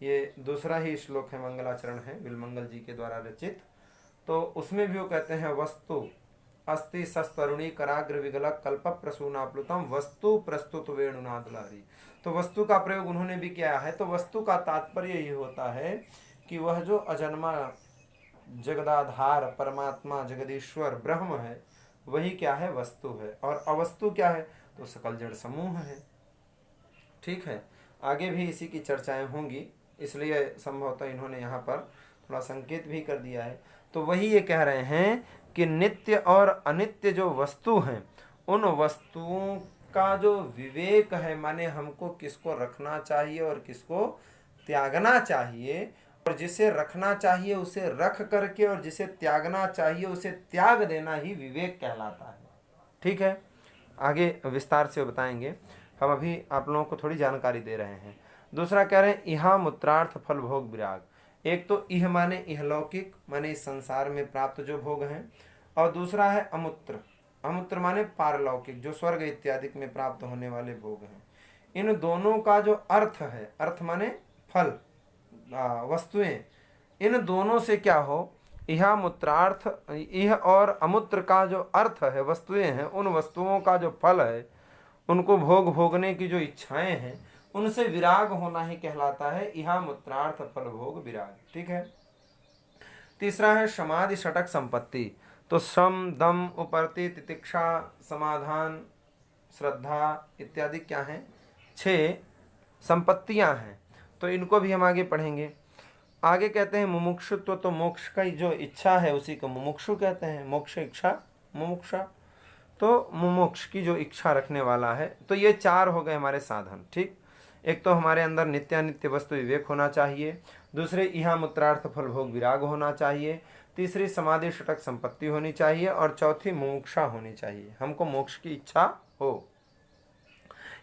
Speaker 1: ये दूसरा ही श्लोक है, मंगलाचरण है, विलमंगल जी के द्वारा रचित। तो उसमें भी वो कहते हैं वस्तु अस्ति सस्तरुणी कराग्र विगलक कल्प प्रसूना प्लुतम वस्तु प्रस्तुत वेणुनाद लहरी। तो वस्तु का प्रयोग उन्होंने भी किया है। तो वस्तु का तात्पर्य ये होता है कि वह जो अजन्मा जगदाधार परमात्मा जगदीश्वर ब्रह्म है, वही क्या है? वस्तु है। और अवस्तु क्या है? तो सकल जड़ समूह है, ठीक है। आगे भी इसी की चर्चाएं होंगी, इसलिए संभवतः इन्होंने यहाँ पर थोड़ा संकेत भी कर दिया है। तो वही ये कह रहे हैं कि नित्य और अनित्य जो वस्तु हैं, उन वस्तुओं का जो विवेक है, माने हमको किसको रखना चाहिए और किसको त्यागना चाहिए, और जिसे रखना चाहिए उसे रख करके और जिसे त्यागना चाहिए उसे त्याग देना ही विवेक कहलाता है, ठीक है। आगे विस्तार से बताएंगे, हम अभी आप लोगों को थोड़ी जानकारी दे रहे हैं। दूसरा कह रहे हैं इहा मूत्रार्थ फल भोग विराग। एक तो इह माने इहलौकिक, माने इस संसार में प्राप्त जो भोग हैं, और दूसरा है अमूत्र, अमूत्र माने पारलौकिक, जो स्वर्ग इत्यादि में प्राप्त होने वाले भोग हैं। इन दोनों का जो अर्थ है, अर्थ माने फल वस्तुएं, इन दोनों से क्या हो? यह मूत्रार्थ, यह और अमूत्र का जो अर्थ है, वस्तुएं हैं, उन वस्तुओं का जो फल है, उनको भोगने की जो इच्छाएं हैं, उनसे विराग होना ही कहलाता है इहा मूत्रार्थ फल भोग विराग, ठीक है। तीसरा है समाधि षटक संपत्ति। तो श्रम दम उपरति तितिक्षा समाधान श्रद्धा इत्यादि क्या हैं? 6 संपत्तियां हैं। तो इनको भी हम आगे पढ़ेंगे। आगे कहते हैं मुमुक्षुत्व, तो मोक्ष का जो इच्छा है उसी को मुमुक्षु कहते हैं, मोक्ष इच्छा मुमुक्षा। तो मुमुक्ष की जो इच्छा रखने वाला है। तो ये 4 हो गए हमारे साधन, ठीक। एक तो हमारे अंदर नित्यानित्य वस्तु विवेक होना चाहिए, दूसरे इहा मूत्रार्थ फल भोग विराग होना चाहिए, तीसरी समाधि षटक संपत्ति होनी चाहिए, और चौथी मुमुक्षा होनी चाहिए, हमको मोक्ष की इच्छा हो।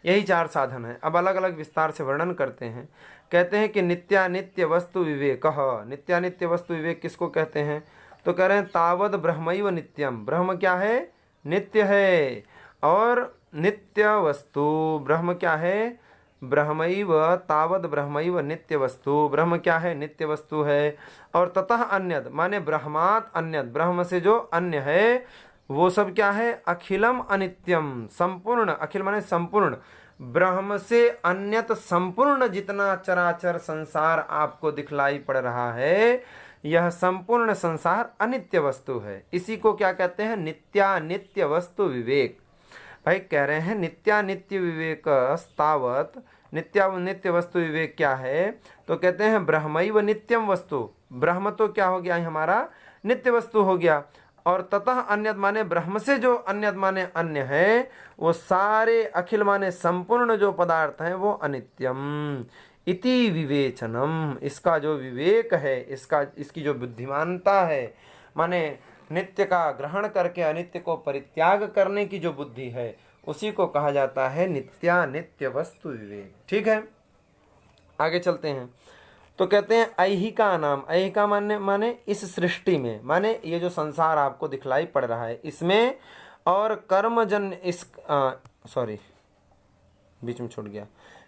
Speaker 1: यही 4 साधन है। अब अलग अलग विस्तार से वर्णन करते हैं। कहते हैं कि नित्यानित्य वस्तु विवेक। नित्यानित्य वस्तु विवेक किसको कहते हैं? तो कह रहे हैं तावद ब्रह्मैव नित्यम। ब्रह्म क्या है? नित्य है। और नित्य वस्तु ब्रह्म क्या है? ब्रह्मैव तावद ब्रह्मैव नित्य वस्तु। ब्रह्म क्या है? नित्य वस्तु है। और ततः अन्यद माने ब्रह्मात अन्यद, ब्रह्म से जो अन्य है वो सब क्या है? अखिलम अनित्यम, संपूर्ण। अखिल माने संपूर्ण। ब्रह्म से अन्यत संपूर्ण जितना चराचर संसार आपको दिखलाई पड़ रहा है, यह संपूर्ण संसार अनित्य वस्तु है। इसी को क्या कहते हैं? नित्यानित्य वस्तु विवेक। भाई कह रहे हैं नित्यानित्य विवेक स्तावत। नित्य वस्तु विवेक क्या है? तो कहते हैं ब्रह्मैव नित्यम वस्तु। ब्रह्म तो क्या हो गया? हमारा नित्य वस्तु हो गया। और ततः अन्यद माने ब्रह्म से जो अन्यद माने अन्य है, वो सारे अखिल माने संपूर्ण जो पदार्थ हैं वो अनित्यम इति विवेचनम। इसका जो विवेक है, इसकी जो बुद्धिमानता है, माने नित्य का ग्रहण करके अनित्य को परित्याग करने की जो बुद्धि है, उसी को कहा जाता है नित्यानित्य वस्तु विवेक, ठीक है। आगे चलते हैं। तो कहते हैं ऐहिका नाम। ऐहिका माने इस सृष्टि में, माने ये जो संसार आपको दिखलाई पड़ रहा है इसमें, और कर्मजन्य सॉरी बीच में छूट गया।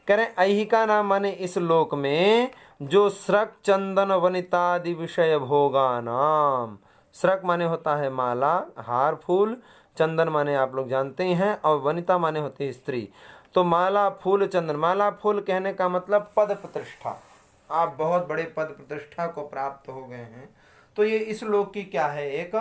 Speaker 1: कह रहे ऐहिका नाम माने इस लोक में जो स्रक चंदन वनितादि विषय भोगा नाम। स्रक माने होता है माला, हार, फूल। चंदन माने आप लोग जानते ही हैं, और वनिता माने होती है स्त्री। तो माला, फूल, चंदन। माला, फूल कहने का मतलब पद प्रतिष्ठा, आप बहुत बड़े पद प्रतिष्ठा को प्राप्त हो गए हैं, तो ये इस लोक की क्या है, एक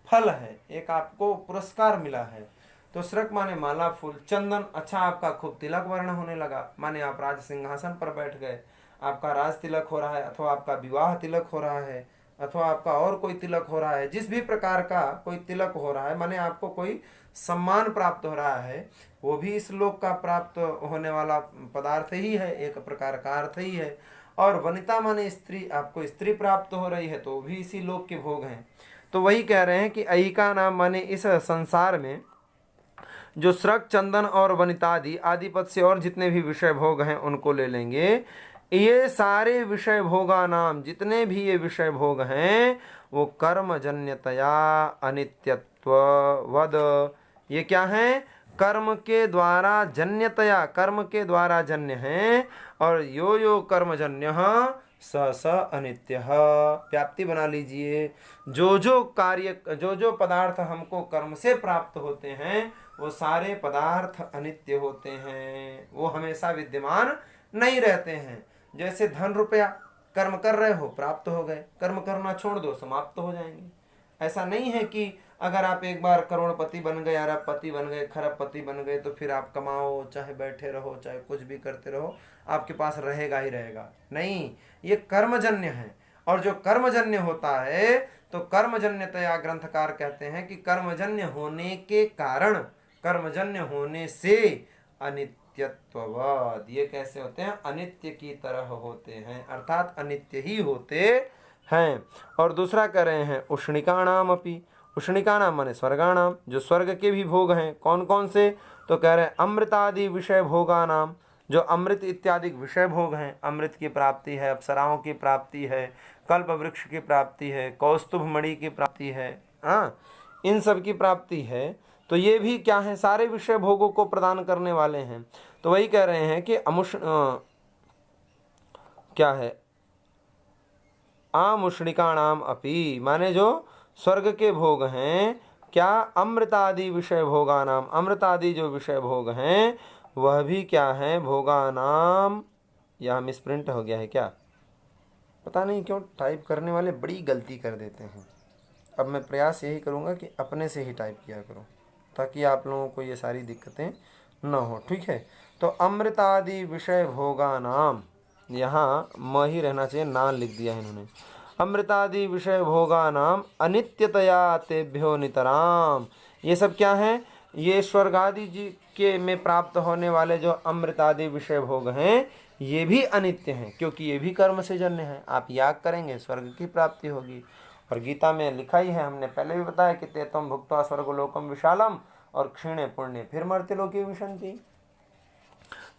Speaker 1: फल है, एक आपको पुरस्कार मिला है। तो स्रक माने माला, फूल, चंदन, अच्छा आपका खूब तिलक वर्ण होने लगा, माने आप राज सिंहासन पर बैठ गए, आपका राज तिलक हो रहा है, अथवा आपका विवाह तिलक हो रहा है, अथवा आपका और कोई तिलक हो रहा है, जिस भी प्रकार का कोई तिलक हो रहा है, माने आपको कोई सम्मान प्राप्त हो रहा है, वो भी इस लोक का प्राप्त होने वाला पदार्थ ही है, एक प्रकार का अर्थ ही है। और वनिता माने स्त्री, आपको स्त्री प्राप्त हो रही है, तो वो भी इसी लोक के भोग हैं। तो वही कह रहे हैं कि ऐहिका नाम माने इस संसार में जो स्रक, चंदन और वनितादि आदि पद से और जितने भी विषय भोग हैं उनको ले लेंगे। ये सारे विषय भोगा नाम, जितने भी ये विषय भोग हैं, वो कर्मजन्यतया अनित्यत्व वद, ये क्या है, कर्म के द्वारा जन्यतया, कर्म के द्वारा जन्य हैं। और यो यो कर्मजन्य स स अनित्य, व्याप्ति बना लीजिए। जो जो कार्य, जो जो पदार्थ हमको कर्म से प्राप्त होते हैं, वो सारे पदार्थ अनित्य होते हैं, वो हमेशा विद्यमान नहीं रहते हैं। जैसे धन रुपया, कर्म कर रहे हो प्राप्त हो गए, कर्म करना छोड़ दो समाप्त हो जाएंगे। ऐसा नहीं है कि अगर आप एक बार करोड़पति बन गए, अरबपति बन गए, खरबपति बन गए, तो फिर आप कमाओ, चाहे बैठे रहो, चाहे कुछ भी करते रहो, आपके पास रहेगा ही रहेगा। नहीं, ये कर्मजन्य है। और जो कर्मजन्य होता है, तो कर्मजन्यतया ग्रंथकार कहते हैं कि कर्मजन्य होने के कारण, कर्मजन्य होने से अनित्यत्ववाद, ये कैसे होते हैं, अनित्य की तरह होते हैं, अर्थात अनित्य ही होते हैं। और दूसरा कह रहे हैं उष्णिकाणाम अपि, उष्णिकाणाम माने स्वर्गाणाम, जो स्वर्ग के भी भोग हैं, कौन कौन से, तो कह रहे हैं अमृतादि विषय भोगानाम, जो अमृत इत्यादि विषय भोग हैं, अमृत की प्राप्ति है, अप्सराओं की प्राप्ति है, कल्प वृक्ष की प्राप्ति है, कौस्तुभ मणि की प्राप्ति है, हाँ, इन सब की प्राप्ति है। तो ये भी क्या है, सारे विषय भोगों को प्रदान करने वाले हैं। तो वही कह रहे हैं कि क्या है, आमुष्णिकाणाम अपि, माने जो स्वर्ग के भोग हैं, क्या, अमृतादि विषय भोगानाम, अमृतादि जो विषय भोग हैं वह भी क्या है, भोगानाम। यह मिसप्रिंट हो गया है क्या, पता नहीं क्यों टाइप करने वाले बड़ी गलती कर देते हैं। अब मैं प्रयास यही करूँगा कि अपने से ही टाइप किया करूँ, ताकि आप लोगों को ये सारी दिक्कतें न हो, ठीक है। तो अमृतादि विषय भोगानाम, यहाँ म ही रहना चाहिए, ना लिख दिया है इन्होंने। अमृतादि विषय भोगानाम अनित्यतया तेभ्यो नितराम, ये सब क्या है, ये स्वर्ग आदि जी के में प्राप्त होने वाले जो अमृतादि विषय भोग हैं, ये भी अनित्य हैं, क्योंकि ये भी कर्म से जन्य हैं। आप याग करेंगे, स्वर्ग की प्राप्ति होगी। और गीता में लिखा ही है, हमने पहले भी बताया कि तेतम भुक्त्वा स्वर्गलोकम विशालम और क्षीणे पुण्य फिर मर्त्यलोकी विशंति।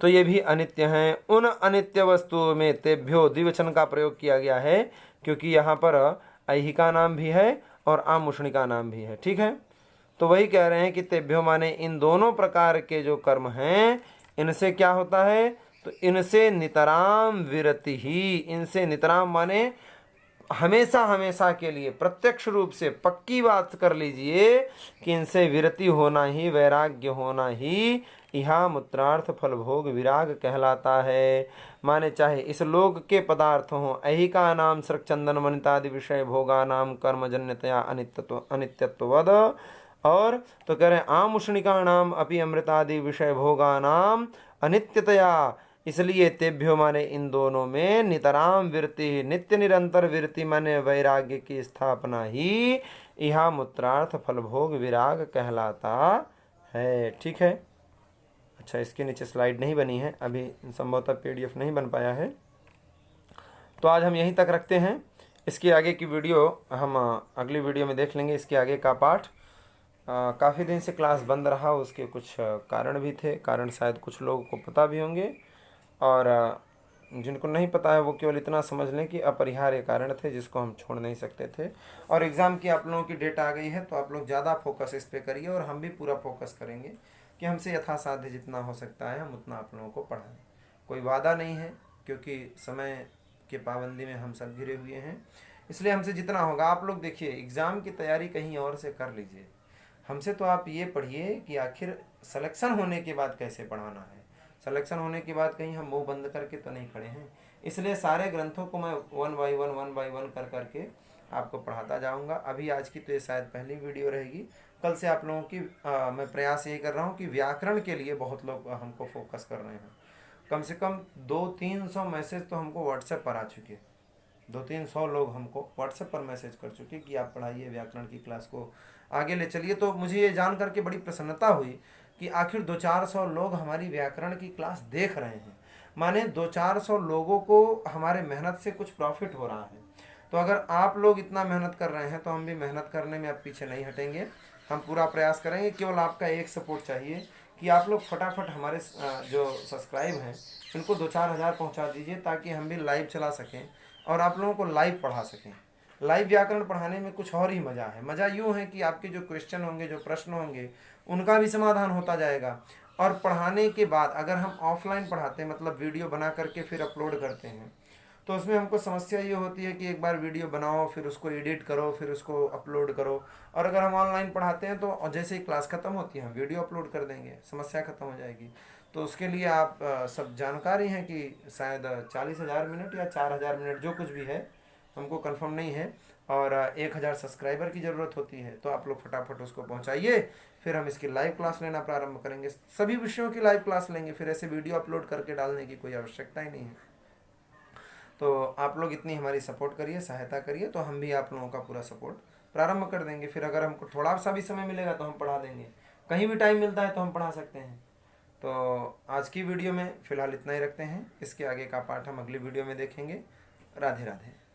Speaker 1: तो ये भी अनित्य हैं। उन अनित्य वस्तुओं में तेभ्यो द्विवचन का प्रयोग किया गया है, क्योंकि यहाँ पर ऐहिका नाम भी है और आमुष्णिका नाम भी है, ठीक है। तो वही कह रहे हैं कि तेभ्यो माने इन दोनों प्रकार के जो कर्म हैं, इनसे क्या होता है, तो इनसे नितराम विरति ही, इनसे नितराम माने हमेशा हमेशा के लिए, प्रत्यक्ष रूप से पक्की बात कर लीजिए कि इनसे विरति होना ही, वैराग्य होना ही यह मूत्रार्थ फल भोग विराग कहलाता है। माने चाहे इस लोक के पदार्थ हों, ऐहिका नाम सृक चंदन वनितादि विषय भोगा नाम कर्मजन्यतया अनित्यत्ववद, और तो कह रहे हैं आमुष्णिका नाम अपि अमृतादि विषय भोगा नाम अनित्यतया, इसलिए तेभ्यो माने इन दोनों में नितराम विरति, नित्य निरंतर विरति माने वैराग्य की स्थापना ही यह मूत्रार्थ फल भोग विराग कहलाता है, ठीक है। अच्छा, इसके नीचे स्लाइड नहीं बनी है, अभी संभवतः PDF नहीं बन पाया है, तो आज हम यहीं तक रखते हैं। इसके आगे की वीडियो हम अगली वीडियो में देख लेंगे। इसके आगे का पाठ, काफ़ी दिन से क्लास बंद रहा, उसके कुछ कारण भी थे, कारण शायद कुछ लोगों को पता भी होंगे, और जिनको नहीं पता है वो केवल इतना समझ लें कि अपरिहार्य कारण थे जिसको हम छोड़ नहीं सकते थे। और एग्ज़ाम की आप लोगों की डेट आ गई है, तो आप लोग ज़्यादा फोकस इस पे करिए, और हम भी पूरा फोकस करेंगे, कि हमसे यथासाध्य जितना हो सकता है हम उतना आप लोगों को पढ़ाएं। कोई वादा नहीं है, क्योंकि समय के पाबंदी में हम सब घिरे हुए हैं, इसलिए हमसे जितना होगा। आप लोग देखिए, एग्ज़ाम की तैयारी कहीं और से कर लीजिए, हमसे तो आप ये पढ़िए कि आखिर सिलेक्शन होने के बाद कैसे पढ़ाना है। सिलेक्शन होने के बाद कहीं हम मुंह बंद करके तो नहीं खड़े हैं, इसलिए सारे ग्रंथों को मैं वन बाई वन कर करके आपको पढ़ाता जाऊंगा। अभी आज की तो ये शायद पहली वीडियो रहेगी। कल से आप लोगों की मैं प्रयास ये कर रहा हूँ कि व्याकरण के लिए बहुत लोग हमको फोकस कर रहे हैं। कम से कम 200-300 मैसेज तो हमको व्हाट्सएप पर आ चुके हैं। 200-300 लोग हमको व्हाट्सएप पर मैसेज कर चुके कि आप पढ़ाइए, व्याकरण की क्लास को आगे ले चलिए। तो मुझे ये जान करके बड़ी प्रसन्नता हुई कि आखिर 200-400 लोग हमारी व्याकरण की क्लास देख रहे हैं, माने 200-400 लोगों को हमारे मेहनत से कुछ प्रॉफिट हो रहा है। तो अगर आप लोग इतना मेहनत कर रहे हैं तो हम भी मेहनत करने में अब पीछे नहीं हटेंगे, हम पूरा प्रयास करेंगे। केवल आपका एक सपोर्ट चाहिए कि आप लोग फटाफट हमारे जो सब्सक्राइब हैं इनको 2-4 हज़ार पहुँचा दीजिए, ताकि हम भी लाइव चला सकें और आप लोगों को लाइव पढ़ा सकें। लाइव व्याकरण पढ़ाने में कुछ और ही मज़ा है। मज़ा यूँ है कि आपके जो क्वेश्चन होंगे, जो प्रश्न होंगे, उनका भी समाधान होता जाएगा। और पढ़ाने के बाद अगर हम ऑफलाइन पढ़ाते हैं, मतलब वीडियो बना करके फिर अपलोड करते हैं, तो उसमें हमको समस्या ये होती है कि एक बार वीडियो बनाओ, फिर उसको एडिट करो, फिर उसको अपलोड करो। और अगर हम ऑनलाइन पढ़ाते हैं तो जैसे ही क्लास ख़त्म होती है हम वीडियो अपलोड कर देंगे, समस्या ख़त्म हो जाएगी। तो उसके लिए आप सब जानकारी हैं कि शायद 40,000 मिनट या 4,000 मिनट, जो कुछ भी है हमको कंफर्म नहीं है, और 1,000 सब्सक्राइबर की ज़रूरत होती है। तो आप लोग फटाफट उसको पहुंचाइए, फिर हम इसकी लाइव क्लास लेना प्रारंभ करेंगे। सभी विषयों की लाइव क्लास लेंगे, फिर ऐसे वीडियो अपलोड करके डालने की कोई आवश्यकता ही नहीं है। तो आप लोग इतनी हमारी सपोर्ट करिए, सहायता करिए, तो हम भी आप लोगों का पूरा सपोर्ट प्रारंभ कर देंगे। फिर अगर हमको थोड़ा सा भी समय मिलेगा तो हम पढ़ा देंगे, कहीं भी टाइम मिलता है तो हम पढ़ा सकते हैं। तो आज की वीडियो में फ़िलहाल इतना ही रखते हैं, इसके आगे का पाठ हम अगली वीडियो में देखेंगे। राधे राधे।